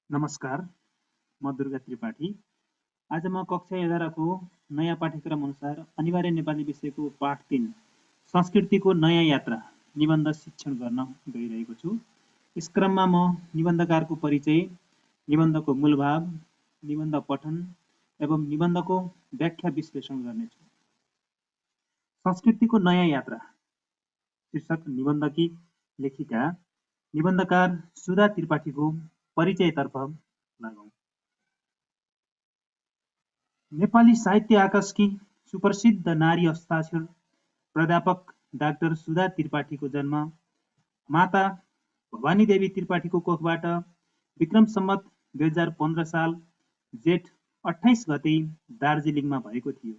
नमस्कार, म दुर्गा त्रिपाठी। आज म कक्षा 11 को नयाँ पाठ्यक्रम अनुसार अनिवार्य नेपाली विषयको पाठ 3 संस्कृतिको नयाँ यात्रा निबन्ध शिक्षण गर्न गइरहेको छु। यस क्रममा म निबन्धकारको परिचय, निबन्धको मूलभाव, निबन्ध पठन एवं निबन्धको व्याख्या विश्लेषण गर्नेछु। संस्कृतिको नयाँ यात्रा शीर्षक निबन्धकी लेखिका निबन्धकार सुधा त्रिपाठीको परिचयतर्फ लागौं। नेपाली साहित्य आकाशकी सुप्रसिद्ध नारी हस्ताक्षर प्राध्यापक डाक्टर सुधा त्रिपाठीको जन्म माता भवानी देवी त्रिपाठीको कोखबाट विक्रम सम्वत 2015 साल जेठ 28 गते दार्जिलिङमा भएको थियो।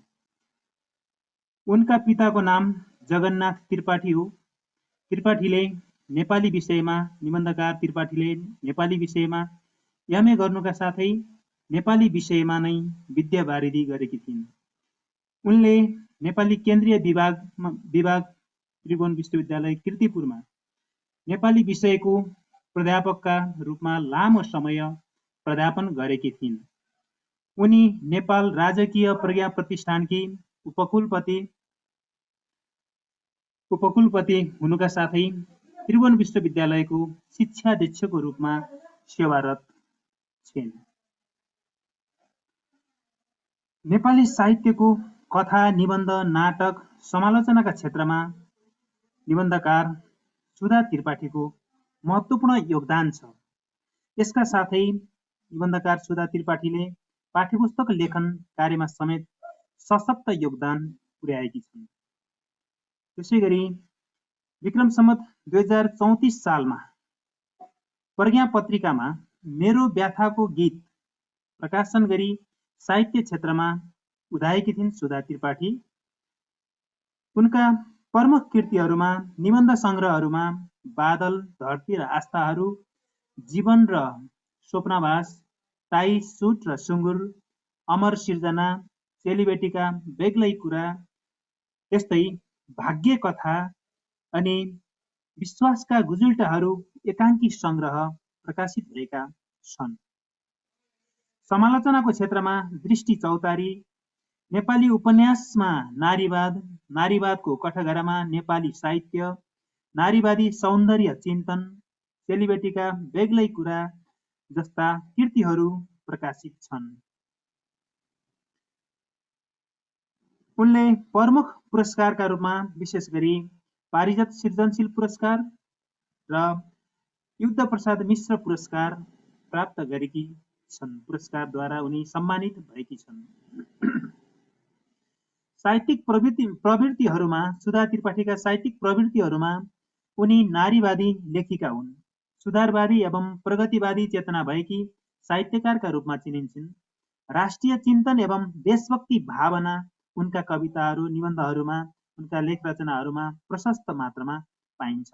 उनका पिताको नाम जगन्नाथ त्रिपाठी हो। त्रिपाठीले नेपाली विषयमा निबन्धकार त्रिपाठीले नेपाली विषयमा एमए गर्नुका साथै नेपाली विषयमा नै विद्यावारिधि गरेकी थिइन्। उनले नेपाली केन्द्रीय विभाग त्रिभुवन विश्वविद्यालय कीर्तिपुरमा नेपाली विषयको प्राध्यापकका रूपमा लामो समय प्राध्यापन गरेकी थिइन्। उनी नेपाल राजकीय प्रज्ञा प्रतिष्ठानकी उपकुलपति हुनुका साथै त्रिभुवन विश्वविद्यालयको शिक्षाध्यक्षको रूपमा सेवारत छिन्। नेपाली साहित्यको कथा, निबन्ध, नाटक, समालोचनाका क्षेत्रमा निबन्धकार सुधा त्रिपाठीको महत्त्वपूर्ण योगदान छ। यसका साथै निबन्धकार सुधा त्रिपाठीले पाठ्यपुस्तक लेखन कार्यमा समेत सशक्त योगदान पुर्याएकी छन्। त्यसैगरी विक्रम सम्वत 2034 सालमा प्रज्ञा पत्रिकामा मेरो व्याथाको गीत प्रकाशन गरी साहित्य क्षेत्रमा उदाएकी थिइन् सुधा त्रिपाठी। उनका प्रमुख कृतिहरूमा निबन्ध सङ्ग्रहहरूमा बादल, धरती र आस्थाहरू, जीवन र स्वप्नाभास, ताई, सुट र सुँगुर, अमर सिर्जना, चेलीबेटीका बेग्लै कुरा, यस्तै भाग्य कथा अनि विश्वासका गुजुल्टाहरू एकाङ्की सङ्ग्रह प्रकाशित भएका छन्। समालोचनाको क्षेत्रमा दृष्टि चौतारी, नेपाली उपन्यासमा नारीवाद, नारीवादको कठघरामा नेपाली साहित्य, नारीवादी सौन्दर्य चिन्तन, चेलीबेटीका बेग्लै कुरा जस्ता कृतिहरू प्रकाशित छन्। उनले प्रमुख पुरस्कारका रूपमा विशेष गरी पारिजात सृजनशील पुरस्कार र युद्ध प्रसाद मिश्र पुरस्कार प्राप्त गरेकी छन्। पुरस्कारद्वारा उनी सम्मानित भएकी छन्। साहित्यिक प्रवृत्तिहरूमा सुधा त्रिपाठीका साहित्यिक प्रवृत्तिहरूमा उनी नारीवादी लेखिका हुन्। सुधारवादी एवं प्रगतिवादी चेतना भएकी साहित्यकारका रूपमा चिनिन्छन्। राष्ट्रिय चिन्तन एवं देशभक्ति भावना उनका कविताहरू, निबन्धहरूमा, उनका लेख रचनाहरूमा प्रशस्त मात्रामा पाइन्छ।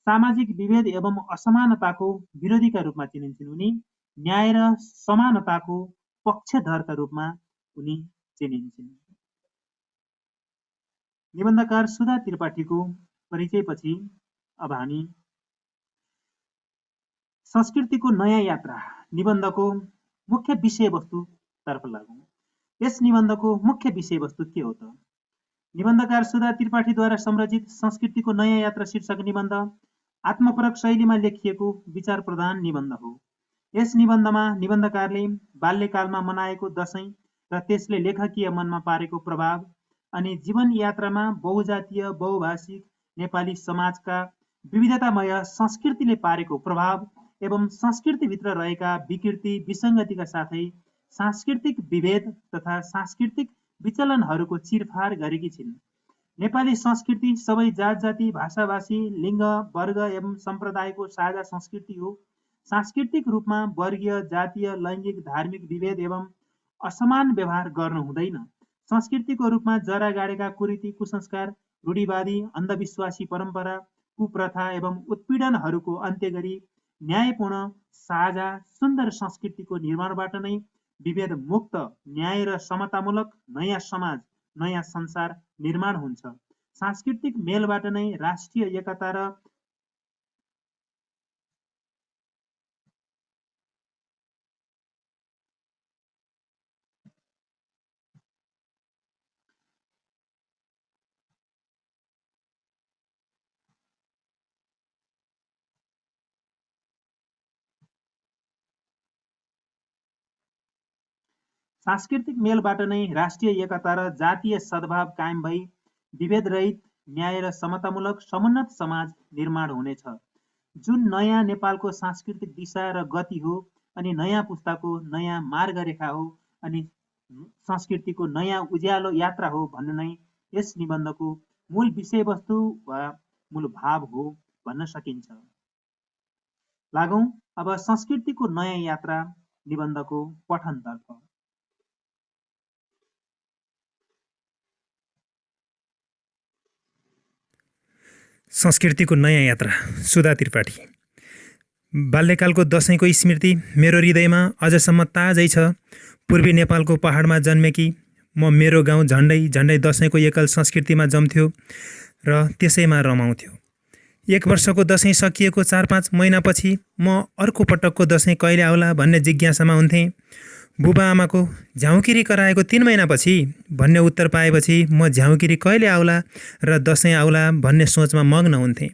सामाजिक विभेद एवं असमानताको विरोधीका रूपमा चिनिन्छन्। उनी न्याय र समानताको पक्षधरका रूपमा उनी चिनिन्छन्। निबन्धकार सुधा त्रिपाठीको परिचयपछि अब हामी संस्कृतिको नयाँ यात्रा निबन्धको मुख्य विषयवस्तुतर्फ लागौं। यस निबन्धको मुख्य विषयवस्तु के हो त? निबन्धकार सुधा त्रिपाठीद्वारा संरचित संस्कृतिको नयाँ यात्रा शीर्षक निबन्ध आत्मपरक शैलीमा लेखिएको विचार प्रधान निबन्ध हो। यस निबन्धमा निबन्धकारले बाल्यकालमा मनाएको दशैं र त्यसले लेखकीय मनमा पारेको प्रभाव अनि जीवन यात्रामा बहुजातीय बहुभाषिक नेपाली समाजका विविधतामय संस्कृतिले पारेको प्रभाव एवं संस्कृतिभित्र रहेका विकृति विसङ्गतिका साथै सांस्कृतिक विभेद तथा सांस्कृतिक विचलनहरूको चिरफार गरेकी छिन्। नेपाली संस्कृति सबै जात जाति भाषाभाषी लिङ्ग वर्ग एवं सम्प्रदायको साझा संस्कृति हो। सांस्कृतिक रूपमा वर्गीय जातीय लैङ्गिक धार्मिक विभेद एवं असमान व्यवहार गर्नु हुँदैन। संस्कृतिको रूपमा जरा गाडेका कुरीति कुसंस्कार रूढिवादी अन्धविश्वासी परम्परा कुप्रथा एवं उत्पीडनहरूको अन्त्य गरी न्यायपूर्ण साझा सुन्दर संस्कृतिको निर्माणबाट नै विभेद मुक्त न्याय र समतामूलक नयाँ समाज नयाँ संसार निर्माण हुन्छ। सांस्कृतिक मेलबाट नै राष्ट्रिय एकता र सांस्कृतिक मेलबाट नै राष्ट्रिय एकता र जातीय सद्भाव कायम भई विभेदरहित न्याय र समतामूलक समुन्नत समाज निर्माण हुनेछ, जुन नयाँ नेपालको सांस्कृतिक दिशा र गति हो अनि नयाँ पुस्ताको नयाँ मार्गरेखा हो अनि संस्कृतिको नयाँ उज्यालो यात्रा हो भन्नु नै यस निबन्धको मूल विषयवस्तु वा मूल भाव हो भन्न सकिन्छ। लागौं अब संस्कृतिको नयाँ यात्रा निबन्धको पठनतर्फ। संस्कृतिको नयाँ यात्रा, सुधा त्रिपाठी। बाल्यकालको दशैंको स्मृति मेरो हृदयमा अझसम्म ताजै छ। पूर्वी नेपालको पहाडमा जन्मेकी म मेरो गाउँ झन्डै दशैंको एकल संस्कृतिमा जम्थ्यो र त्यसैमा रमाउँथ्यो। एक वर्षको दशैं सकिएको 4-5 महिनापछि म अर्को पटकको दशैं कहिले आउला भन्ने जिज्ञासामा हुन्थेँ। बुबा आमाको झ्याउकिरी कराएको 3 महिनापछि भन्ने उत्तर पाएपछि म झ्याउकिरी कहिले आउला र दशैं आउला भन्ने सोचमा मग्न हुन्थेँ।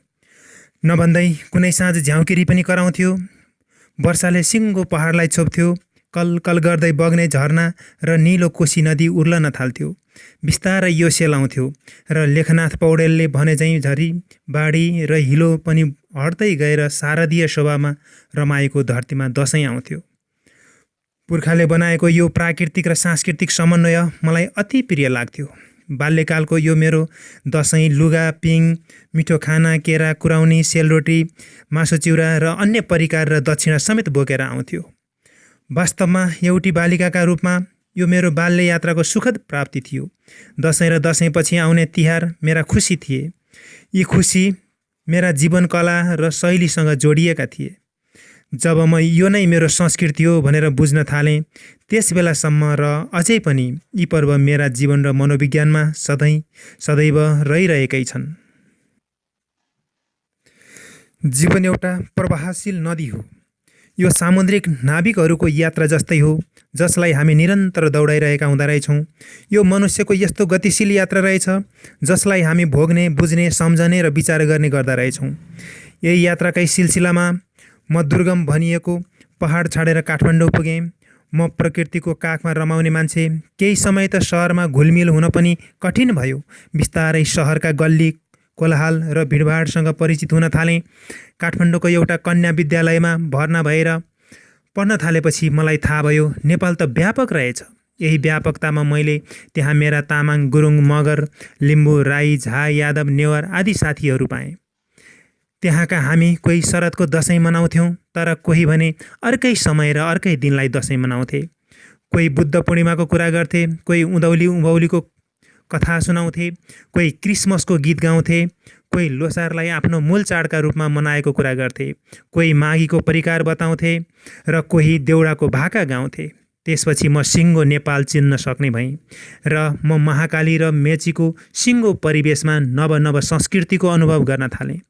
नभन्दै कुनै साँझ झ्याउकिरी पनि कराउँथ्यो। वर्षाले सिङ्गो पहाडलाई छोप्थ्यो। कलकल गर्दै बग्ने झरना र निलो कोशी नदी उर्लन थाल्थ्यो। बिस्तारै यो सेलाउँथ्यो र लेखनाथ पौडेलले भने झैँ झरी बाढी र हिलो पनि हट्दै गएर शारदीय शोभामा रमाएको धरतीमा दशैं आउँथ्यो। पुर्खाले बनाएको यो प्राकृतिक र सांस्कृतिक समन्वय मलाई अति प्रिय लाग्थ्यो। बाल्यकालको यो मेरो दशैं लुगा, पिङ, मिठो खाना, केरा, कुराउनी, सेलरोटी, मासु चिउरा र अन्य परिकार र दक्षिणा समेत बोकेर आउँथ्यो। वास्तवमा एउटी बालिकाका रूपमा यो मेरो बाल्य यात्राको सुखद प्राप्ति थियो। दशैं र दशैंपछि आउने तिहार मेरा खुसी थिए। यी खुसी मेरा जीवन कला र शैलीसँग जोडिएका थिए। जब म यो नै मेरो संस्कृति हो भनेर बुझ्न थालेँ, त्यस बेलासम्म र अझै पनि यी पर्व मेरा जीवन र मनोविज्ञानमा सदैव रहिरहेकै छन्। जीवन एउटा प्रवाहशील नदी हो। यो सामुद्रिक नाविकहरूको यात्रा जस्तै हो, जसलाई हामी निरन्तर दौडाइरहेका हुँदा रहेछौँ। यो मनुष्यको यस्तो गतिशील यात्रा रहेछ, जसलाई हामी भोग्ने, बुझ्ने, सम्झने र विचार गर्ने गर्दा रहेछौँ। यही यात्राकै सिलसिलामा म दुर्गम भनिएको पहाड छाडेर काठमाडौँ पुगेँ। म प्रकृतिको काखमा रमाउने मान्छे। केही समय त सहरमा घुलमिल हुन पनि कठिन भयो। बिस्तारै सहरका गल्ली कोलाहल र भिडभाडसँग परिचित हुन थालेँ। काठमाडौँको एउटा कन्या विद्यालयमा भर्ना भएर पढ्न थालेपछि मलाई थाहा भयो नेपाल त व्यापक रहेछ। यही व्यापकतामा मैले त्यहाँ मेरा तामाङ, गुरुङ, मगर, लिम्बू, राई, झा, यादव, नेवार आदि साथीहरू पाएँ। त्यहाँका हामी कोही शरदको दशैं मनाउँथ्यौँ, तर कोही भने अर्कै समय र अर्कै दिनलाई दशैं मनाउँथे। कोही बुद्ध पूर्णिमाको कुरा गर्थे, कोही उँभौलीको कथा सुनाउँथे, कोही क्रिसमसको गीत गाउँथे, कोही लोसारलाई आफ्नो मूल चाडका रूपमा मनाएको कुरा गर्थे, कोही माघीको परिकार बताउँथे र कोही देउडाको भाका गाउँथे। त्यसपछि म सिङ्गो नेपाल चिन्न सक्ने भएँ र म महाकाली र मेचीको सिङ्गो परिवेशमा नव संस्कृतिको अनुभव गर्न थालेँ।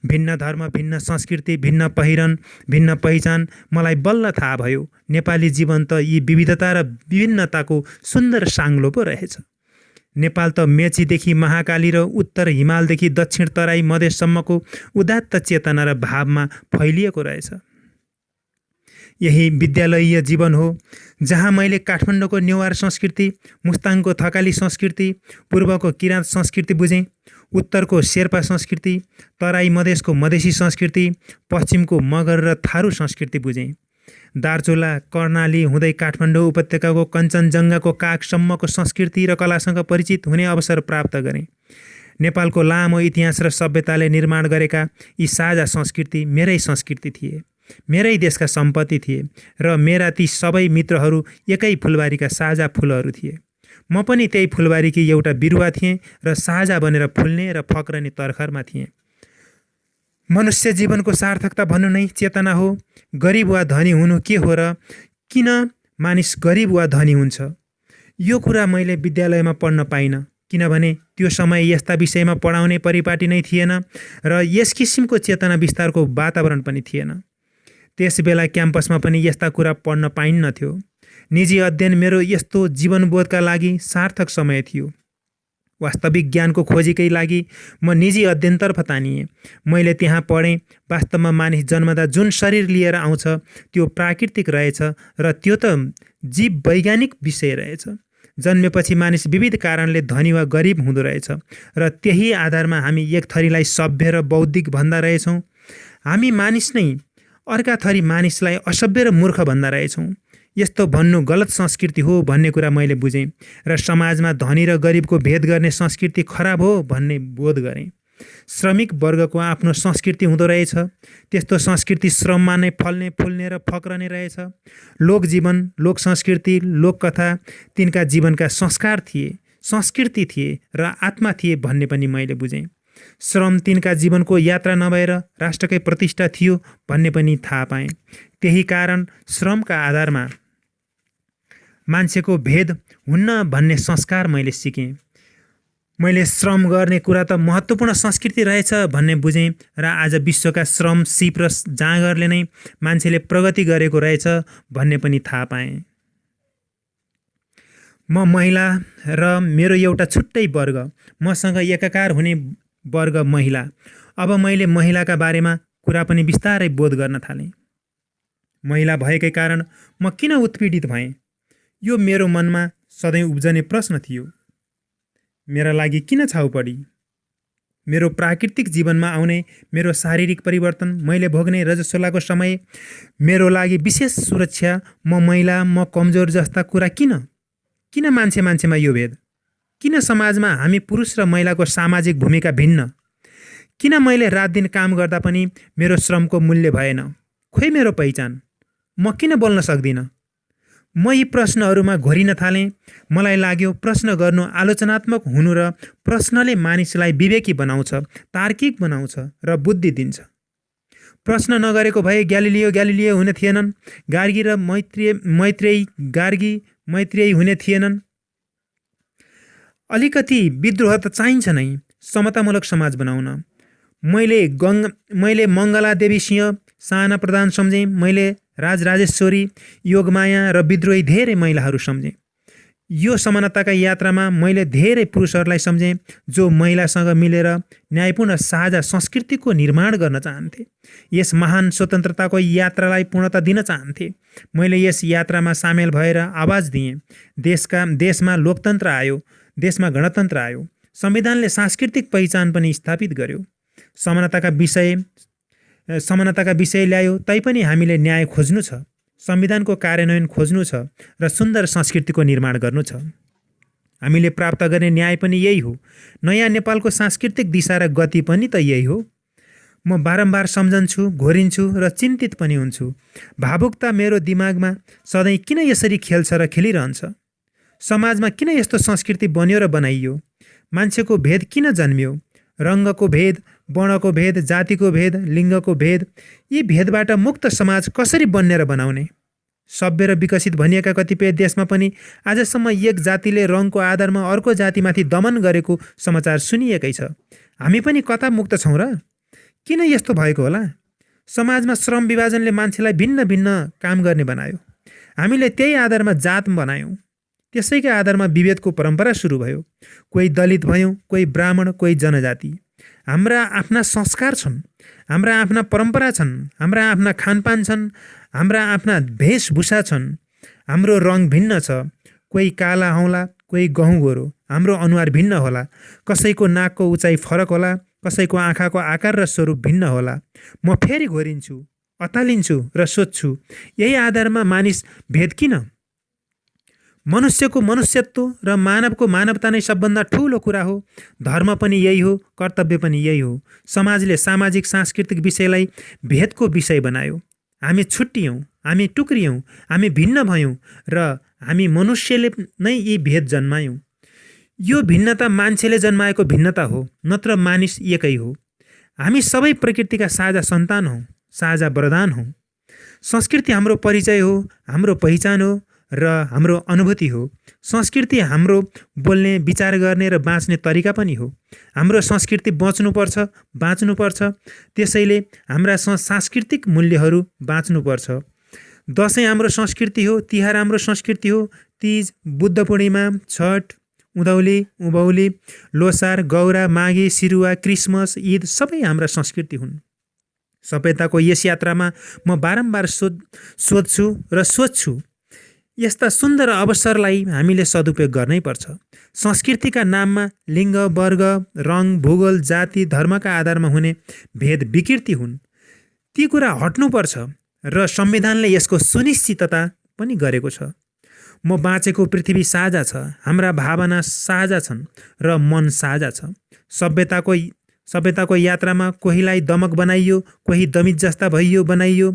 भिन्न धर्म, भिन्न संस्कृति, भिन्न पहिरन, भिन्न पहिचान, मलाई बल्ल थाहा भयो नेपाली जीवन त यी विविधता र विभिन्नताको सुन्दर साङ्लो पो रहेछ। नेपाल त मेचीदेखि महाकाली र उत्तर हिमालदेखि दक्षिण तराई मधेससम्मको उदात्त चेतना र भावमा फैलिएको रहेछ। यही विद्यालयीय जीवन हो जहाँ मैले काठमाडौँको नेवार संस्कृति, मुस्ताङको थकाली संस्कृति, पूर्वको किराँत संस्कृति बुझेँ, उत्तरको शेर्पा संस्कृति, तराई मधेसको मधेसी संस्कृति, पश्चिमको मगर र थारू संस्कृति बुझेँ। दार्चुला, कर्णाली हुँदै काठमाडौँ उपत्यकाको कञ्चनजङ्घाको काखसम्मको संस्कृति र कलासँग परिचित हुने अवसर प्राप्त गरेँ। नेपालको लामो इतिहास र सभ्यताले निर्माण गरेका यी साझा संस्कृति मेरै संस्कृति थिए, मेरै देशका सम्पत्ति थिए र मेरा ती सबै मित्रहरू एकै फुलबारीका साझा फुलहरू थिए। म पनि त्यही फुलबारीकी एउटा बिरुवा थिएँ र साझा बनेर फुल्ने र फक्रने तर्खरमा थिएँ। मनुष्य जीवनको सार्थकता भन्नु नै चेतना हो। गरिब वा धनी हुनु के हो र किन मानिस गरिब वा धनी हुन्छ, यो कुरा मैले विद्यालयमा पढ्न पाइनँ, किनभने त्यो समय यस्ता विषयमा पढाउने परिपाटी नै थिएन र यस किसिमको चेतना विस्तारको वातावरण पनि थिएन। त्यस बेला क्याम्पसमा पनि यस्ता कुरा पढ्न पाइन्नथ्यो। निजी अध्ययन मेरो यस्तो जीवनबोधका लागि सार्थक समय थियो। वास्तविक ज्ञानको खोजीकै लागि म निजी अध्ययनतर्फ तानिएँ। मैले त्यहाँ पढेँ वास्तवमा मानिस जन्मदा जुन शरीर लिएर आउँछ त्यो प्राकृतिक रहेछ र त्यो त जीव वैज्ञानिक विषय रहेछ। जन्मेपछि मानिस विविध कारणले धनी वा गरिब हुँदो रहेछ र त्यही आधारमा हामी एक थरीलाई सभ्य र बौद्धिक भन्दा रहेछौँ। हामी मानिस नै अर्का थरी मानिसलाई असभ्य र मूर्ख भन्दा रहेछौँ। यस्तो भन्नु गलत संस्कृति हो भन्ने कुरा मैले बुझेँ र समाजमा धनी र गरिबको भेद गर्ने संस्कृति खराब हो भन्ने बोध गरेँ। श्रमिक वर्गको आफ्नो संस्कृति हुँदो रहेछ। त्यस्तो संस्कृति श्रममा नै फल्ने फुल्ने र फक्रने रहेछ। लोकजीवन, लोक संस्कृति, लोककथा तिनका जीवनका संस्कार थिए, संस्कृति थिए र आत्मा थिए भन्ने पनि मैले बुझेँ। श्रम तिनका जीवनको यात्रा नभएर राष्ट्रकै प्रतिष्ठा थियो भन्ने पनि थाहा पाएँ। त्यही कारण श्रमका आधारमा मान्छेको भेद हुन्न भन्ने संस्कार मैले सिकेँ। मैले श्रम गर्ने कुरा त महत्त्वपूर्ण संस्कृति रहेछ भन्ने बुझेँ र आज विश्वका श्रम, सिप र जाँगरले नै मान्छेले प्रगति गरेको रहेछ भन्ने पनि थाहा पाएँ। म महिला र मेरो एउटा छुट्टै वर्ग, मसँग एकाकार हुने वर्ग महिला। अब मैले महिलाका बारेमा कुरा पनि बिस्तारै बोध गर्न थालेँ। महिला भएकै कारण म किन उत्पीडित भएँ? यो मेरो मनमा सधैँ उब्जने प्रश्न थियो। मेरा लागि किन छाउ पडी? मेरो प्राकृतिक जीवनमा आउने मेरो शारीरिक परिवर्तन, मैले भोग्ने रजस्वलाको समय, मेरो लागि विशेष सुरक्षा, म महिला, म कमजोर जस्ता कुरा किन मान्छेमा यो भेद? किन समाजमा हामी पुरुष र महिलाको सामाजिक भूमिका भिन्न? किन मैले रात दिन काम गर्दा पनि मेरो श्रमको मूल्य भएन? खोइ मेरो पहिचान? म किन बोल्न सक्दिनँ? म यी प्रश्नहरूमा घोरिन थालेँ। मलाई लाग्यो प्रश्न गर्नु आलोचनात्मक हुनु र प्रश्नले मानिसलाई विवेकी बनाउँछ, तार्किक बनाउँछ र बुद्धि दिन्छ। प्रश्न नगरेको भए ग्यालिलियो हुने थिएनन्। गार्गी र मैत्रेयी हुने थिएनन्। अलिकति विद्रोह त चाहिन्छ नै समतामूलक समाज बनाउन। मैले मङ्गला देवी सिंह साना प्रधान सम्झेँ। मैले राजराजेश्वरी, योगमाया र विद्रोही धेरै महिलाहरू सम्झेँ। यो समानताका यात्रामा मैले धेरै पुरुषहरूलाई सम्झेँ जो महिलासँग मिलेर न्यायपूर्ण साझा संस्कृतिको निर्माण गर्न चाहन्थे। यस महान स्वतन्त्रताको यात्रालाई पूर्णता दिन चाहन्थे। मैले यस यात्रामा सामेल भएर आवाज दिएँ। देशमा लोकतन्त्र आयो, देशमा गणतन्त्र आयो। संविधानले सांस्कृतिक पहिचान पनि स्थापित गर्यो। समानताका विषय ल्यायो, तैपनि हामीले न्याय खोज्नु छ, संविधानको कार्यान्वयन खोज्नु छ र सुन्दर संस्कृतिको निर्माण गर्नु छ। हामीले प्राप्त गर्ने न्याय पनि यही हो। नयाँ नेपालको सांस्कृतिक दिशा र गति पनि त यही हो। म बारम्बार सम्झन्छु, घोरिन्छु र चिन्तित पनि हुन्छु। भावुकता मेरो दिमागमा सधैँ किन यसरी खेल्छ र खेलिरहन्छ? समाजमा किन यस्तो संस्कृति बन्यो र बनाइयो? मान्छेको भेद किन जन्मियो? रङ्गको भेद, वर्णको भेद, जातिको भेद, लिङ्गको भेद, यी भेदबाट मुक्त समाज कसरी बन्ने र बनाउने? सभ्य र विकसित भनिएका कतिपय देशमा पनि आजसम्म एक जातिले रङको आधारमा अर्को जातिमाथि दमन गरेको समाचार सुनिएकै छ। हामी पनि कता मुक्त छौँ र? किन यस्तो भएको होला? समाजमा श्रम विभाजनले मान्छेलाई भिन्न भिन्न काम गर्ने बनायो। हामीले त्यही आधारमा जात बनायौँ। त्यसैका आधारमा विभेदको परम्परा सुरु भयो। कोही दलित भयौँ, कोही ब्राह्मण, कोही जनजाति। हाम्रा आफ्ना संस्कार छन्, हाम्रा आफ्ना परम्परा छन्, हाम्रा आफ्ना खानपान छन्, हाम्रा आफ्ना वेशभूषा छन्। हाम्रो रङ भिन्न छ। कोही काला हौला, कोही गहुँ गोरो। हाम्रो अनुहार भिन्न होला। कसैको नाकको उचाइ फरक होला, कसैको आँखाको आकार र स्वरूप भिन्न होला। म फेरि घोरिन्छु, अतालिन्छु र सोध्छु, यही आधारमा मानिस भेद किन? मनुष्यको मनुष्यत्व र मानवको मानवता नै सबभन्दा ठुलो कुरा हो। धर्म पनि यही हो, कर्तव्य पनि यही हो। समाजले सामाजिक सांस्कृतिक विषयलाई भेदको विषय बनायो। हामी छुट्टियौँ, हामी टुक्रियौँ, हामी भिन्न भयौँ र हामी मनुष्यले नै यी भेद जन्मायौँ। यो भिन्नता मान्छेले जन्माएको भिन्नता हो, नत्र मानिस एकै हो। हामी सबै प्रकृतिका साझा सन्तान हौँ, साझा वरदान हौँ। संस्कृति हाम्रो परिचय हो, हाम्रो पहिचान हो र हाम्रो अनुभूति हो। संस्कृति हाम्रो बोल्ने, विचार गर्ने र बाँच्ने तरिका पनि हो। हाम्रो संस्कृति बच्नुपर्छ, बाँच्नुपर्छ। त्यसैले हाम्रा सांस्कृतिक मूल्यहरू बाँच्नुपर्छ। दसैँ हाम्रो संस्कृति हो, तिहार हाम्रो संस्कृति हो। तीज, बुद्ध पूर्णिमा, छठ, उँधौली, उँभौली, लोसार, गौरा, माघे, सिरुवा, क्रिसमस, ईद सबै हाम्रा संस्कृति हुन्। सभ्यताको यस यात्रामा म बारम्बार सोध्छु र सोध्छु, यस्ता सुन्दर अवसरलाई हामीले सदुपयोग गर्नै पर्छ। संस्कृतिका नाममा लिङ्ग, वर्ग, रङ, भूगोल, जाति, धर्मका आधारमा हुने भेद विकृति हुन्। ती कुरा हट्नुपर्छ र संविधानले यसको सुनिश्चितता पनि गरेको छ। म बाँचेको पृथ्वी साझा छ, हाम्रा भावना साझा छन् र मन साझा छ। सभ्यताको यात्रामा कोहीलाई दमक बनाइयो, कोही दमित जस्ता भइयो बनाइयो,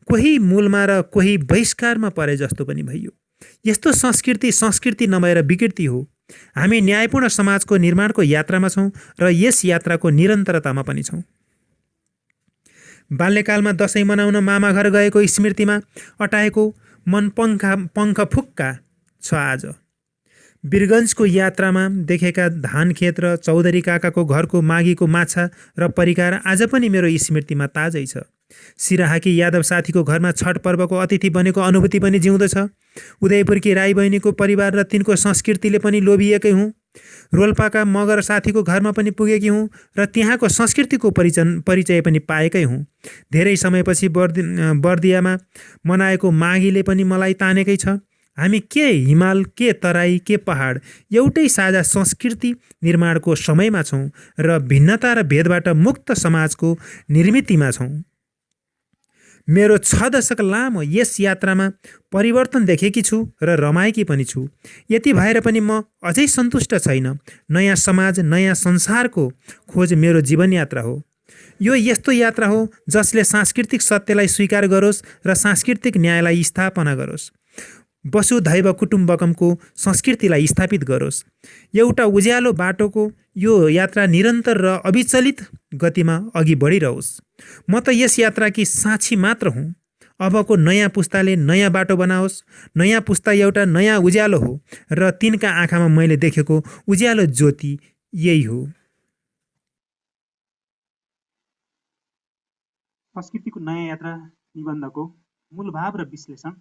कोही मूलमा र कोही बहिष्कारमा परे जस्तो पनि भइयो। यस्तो संस्कृति नभएर विकृति हो। हामी न्यायपूर्ण समाजको निर्माणको यात्रामा छौँ र यस यात्राको निरन्तरतामा पनि छौँ। बाल्यकालमा दसैँ मनाउन मामा घर गएको स्मृतिमा अटाएको मन पङ्ख फुक्का छ आज। वीरगन्जको यात्रामा देखेका धानखेत र चौधरी काकाको घरको माघीको माछा र परिकार आज पनि मेरो स्मृतिमा ताजै छ। सिराहाकी यादव साथीको घरमा छठ पर्वको अतिथि बनेको अनुभूति पनि जिउँदछ। उदयपुरकी राई बहिनीको परिवार र तिनको संस्कृतिले पनि लोभिएकै हुँ। रोल्पाका मगर साथीको घरमा पनि पुगेकी हुँ र त्यहाँको संस्कृतिको परिचय पनि पाएकै हुँ। धेरै समयपछि बर्दियामा मनाएको माघीले पनि मलाई तानेकै छ। हामी के हिमाल, के तराई, के पहाड एउटै साझा संस्कृति निर्माणको समयमा छौँ र भिन्नता र भेदबाट मुक्त समाजको निर्मितिमा छौँ। मेरो 6 दशक लामो यस यात्रामा परिवर्तन देखेकी छु र रमाएकी पनि छु। यति भएर पनि म अझै सन्तुष्ट छैन। नयाँ समाज, नयाँ संसारको खोज मेरो जीवन यात्रा हो। यो यस्तो यात्रा हो जसले सांस्कृतिक सत्यलाई स्वीकार गरोस् र सांस्कृतिक न्यायलाई स्थापना गरोस्। वसुधैव कुटुम्बकमको संस्कृतिलाई स्थापित गरोस्। एउटा उज्यालो बाटोको यो यात्रा निरन्तर र अविचलित गतिमा अघि बढिरहोस्। म त यस यात्राकी साक्षी मात्र हुँ। अबको नयाँ पुस्ताले नयाँ बाटो बनाओस्। नयाँ पुस्ता एउटा नयाँ उज्यालो हो र तिनका आँखामा मैले देखेको उज्यालो ज्योति यही हो। संस्कृतिको नयाँ यात्रा निबन्धको मूल भाव र विश्लेषण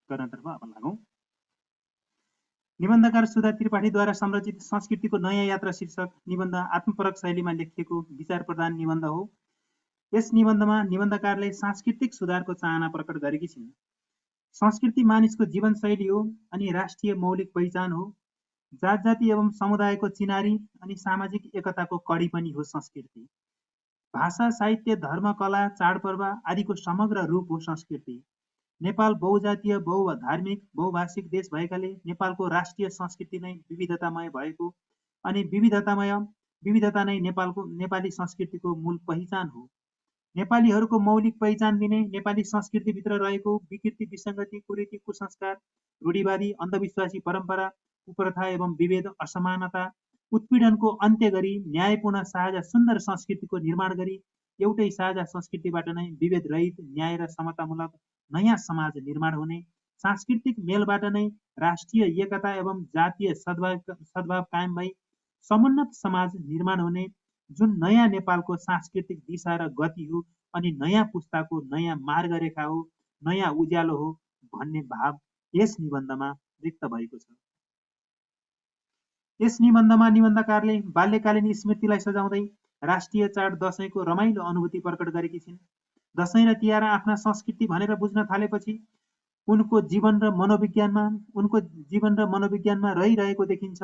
गर्नतर्फ अब लागौँ। निबन्धकार सुधा त्रिपाठीद्वारा संरचित संस्कृतिको नयाँ यात्रा शीर्षक निबन्ध आत्मपरक शैलीमा लेखिएको विचार प्रधान निबन्ध हो। यस निबन्धमा निबन्धकारले सांस्कृतिक सुधारको चाहना प्रकट गरेकी छिन्। संस्कृति मानिसको जीवनशैली हो अनि राष्ट्रिय मौलिक पहिचान हो। जात जाति एवं समुदायको चिनारी अनि सामाजिक एकताको कडी पनि हो संस्कृति। भाषा, साहित्य, धर्म, कला, चाडपर्व आदिको समग्र रूप हो संस्कृति। नेपाल बहुजातीय, बहुधार्मिक, बहुभाषिक देश भएकाले नेपालको राष्ट्रिय संस्कृति नै विविधतामय भएको अनि विविधता नै नेपाली संस्कृतिको मूल पहिचान हो। नेपालीहरूको मौलिक पहिचान दिने नेपाली संस्कृतिभित्र रहेको विकृति, विसङ्गति, कुरीति, कुसंस्कार, रूढिवादी, अन्धविश्वासी परम्परा, कुप्रथा एवं विभेद, असमानता, उत्पीडनको अन्त्य गरी न्यायपूर्ण साझा सुन्दर संस्कृतिको निर्माण गरी एउटै साझा संस्कृतिबाट नै विभेद रहित, न्याय र समतामूलक नयाँ समाज निर्माण हुने, सांस्कृतिक मेलबाट नै राष्ट्रिय एकता एवं जातीय सद्भाव कायम भई समुन्नत समाज निर्माण हुने, जुन नयाँ नेपालको सांस्कृतिक दिशा र गति हो अनि नयाँ पुस्ताको नयाँ मार्गरेखा हो, नयाँ उज्यालो हो भन्ने भाव यस निबन्धमा व्यक्त भएको छ। यस निबन्धमा निबन्धकारले बाल्यकालीन स्मृतिलाई सजाउँदै राष्ट्रिय चाड दशैंको रमाइलो अनुभूति प्रकट गरेकी छिन्। दशैं र तिहार आफ्ना संस्कृति भनेर बुझ्न थालेपछि उनको जीवन र मनोविज्ञानमा रहिरहेको देखिन्छ।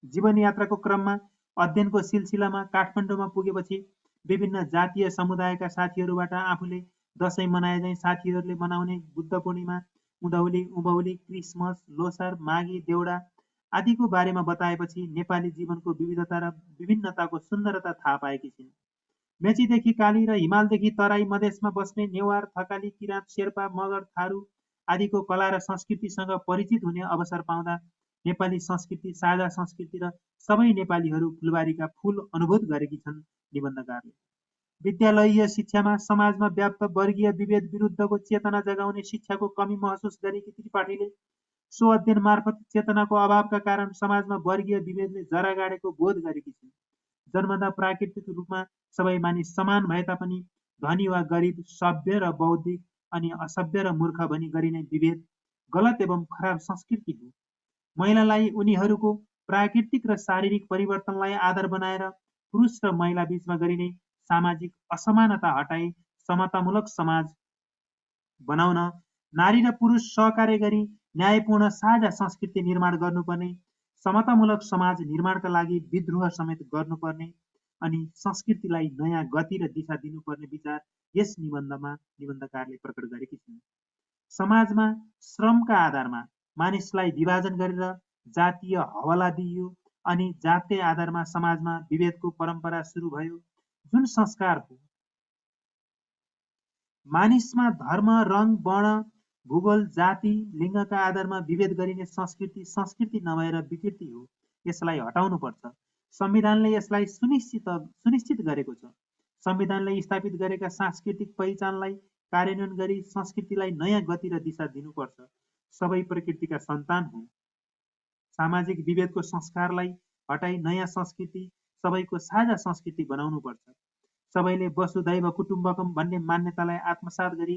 जीवन यात्राको क्रममा अध्ययनको सिलसिलामा काठमाडौँमा पुगेपछि विभिन्न जातीय समुदायका साथीहरूबाट आफूले दशैं मनाए झैं साथीहरूले मनाउने बुद्ध पूर्णिमा, उँधौली, उँभौली, क्रिसमस, लोसार, माघी, देउडा आदिको बारेमा बताएपछि नेपाली जीवनको विविधता र विभिन्नताको सुन्दरता थाहा पाएकी छिन्। मेचीदेखि काली र हिमालदेखि तराई मधेसमा बस्ने नेवार, थकाली, किराँत, शेर्पा, मगर, थारू आदिको कला र संस्कृतिसँग परिचित हुने अवसर पाउँदा नेपाली संस्कृति, साझा संस्कृति र सबै नेपालीहरू फुलबारीका फूल अनुभूत गरेकी छन्। निबन्धकारले विद्यालयीय शिक्षामा समाजमा व्याप्त वर्गीय विभेद विरुद्धको चेतना जगाउने शिक्षाको कमी महसुस गरेकी त्रिपाठीले सो अध्ययन मार्फत चेतनाको अभावका कारण समाजमा वर्गीय विभेदले जरा गाडेको बोध गरेकी छिन्। जन्मदा प्राकृतिक रूपमा सबै मानिस समान भए तापनि धनी वा गरिब, सभ्य र बौद्धिक अनि असभ्य र मूर्ख भनी गरिने विभेद गलत एवं खराब संस्कृति हो। महिलालाई उनीहरूको प्राकृतिक र शारीरिक परिवर्तनलाई आधार बनाएर पुरुष र महिला बीचमा गरिने सामाजिक असमानता हटाई समतामूलक समाज बनाउन नारी र पुरुष सहकार्य गरी न्यायपूर्ण साझा संस्कृति निर्माण गर्नुपर्ने, समतामूलक समाज निर्माणका लागि विद्रोह समेत गर्नुपर्ने अनि संस्कृतिलाई नयाँ गति र दिशा दिनुपर्ने विचार यस निबन्धमा निबन्धकारले प्रकट गरेकी छिन्। समाजमा श्रमका आधारमा मानिसलाई विभाजन गरेर जातीय हवाला दिइयो अनि जातीय आधारमा समाजमा विभेदको परम्परा सुरु भयो। जुन संस्कार हो मानिसमा धर्म, रङ, वर्ण, भूगोल, जाति, लिङ्गका आधारमा विभेद गरिने संस्कृति नभएर विकृति हो। यसलाई हटाउनुपर्छ। संविधानले यसलाई सुनिश्चित गरेको छ। संविधानले स्थापित गरेका सांस्कृतिक पहिचानलाई कार्यान्वयन गरी संस्कृतिलाई नयाँ गति र दिशा दिनुपर्छ। सबै प्रकृतिका सन्तान हुन्। सामाजिक विभेदको संस्कारलाई हटाई नयाँ संस्कृति, सबैको साझा संस्कृति बनाउनुपर्छ। सबैले वसुधैव कुटुम्बकम भन्ने मान्यतालाई आत्मसात गरी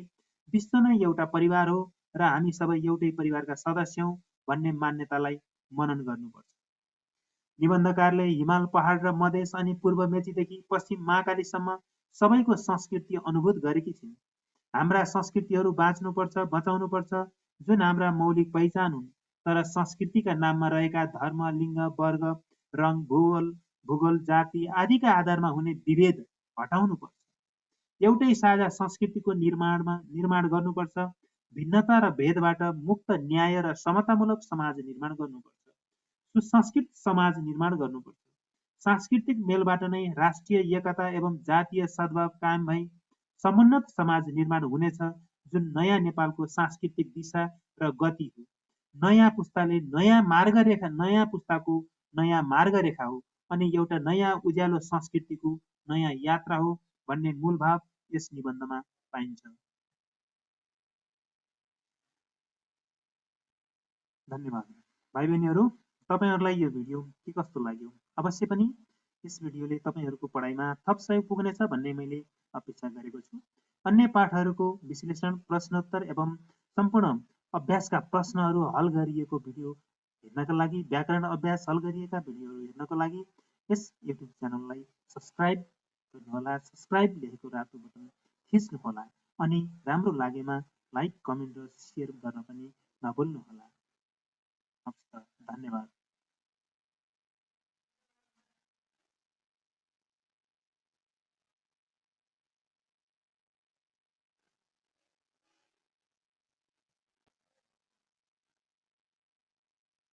विश्व नै एउटा परिवार हो र हामी सबै एउटै परिवारका सदस्य हौं भन्ने मान्यतालाई मनन गर्नुपर्छ। निबन्धकारले हिमाल पहाड र मधेस अनि पूर्व मेचीदेखि पश्चिम महाकालीसम्म सबैको संस्कृति अनुभूत गरेकी छिन्। हाम्रा संस्कृतिहरू बाँच्नुपर्छ, बचाउनुपर्छ, जुन हाम्रा मौलिक पहिचान हुन्। तर संस्कृतिका नाममा रहेका धर्म, लिङ्ग, वर्ग, रङ, भूगोल, जाति आदिका आधारमा हुने विभेद हटाउनुपर्छ। एउटै साझा संस्कृतिको निर्माण गर्नुपर्छ। भिन्नता र भेदबाट मुक्त न्याय र समतामूलक समाज निर्माण गर्नुपर्छ। सुसंस्कृत समाज निर्माण गर्नुपर्छ। सांस्कृतिक मेलबाट नै राष्ट्रिय एकता एवं जातीय सद्भाव कायम भई समुन्नत समाज निर्माण हुनेछ, जुन नयाँ नेपालको सांस्कृतिक दिशा र गति हो। नयाँ पुस्ताको नयाँ मार्गरेखा हो अनि एउटा नयाँ उज्यालो संस्कृतिको नयाँ यात्रा हो भन्ने मूल भाव यस निबन्धमा पाइन्छ। धन्यवाद। भाइ बहिनीहरू, तपाईहरुलाई यो भिडियो के कस्तो लाग्यो? अवश्य पनि यस भिडियोले तपाईहरुको पढाइमा थप सहयोग पुग्नेछ भन्ने मैले अपेक्षा गरेको छु। अन्य पाठहरूको विश्लेषण, प्रश्नोत्तर एवं सम्पूर्ण अभ्यासका प्रश्नहरू हल गरिएको भिडियो हेर्नका लागि, व्याकरण अभ्यास हल गरिएका भिडियोहरू हेर्नको लागि यस युट्युब च्यानललाई सब्स्क्राइब गर्नुहोला। सब्स्क्राइब लेखेको रातो बटन थिच्नुहोला अनि राम्रो लागेमा लाइक, कमेन्ट र सेयर गर्न पनि नभुल्नुहोला। हवस् त, धन्यवाद।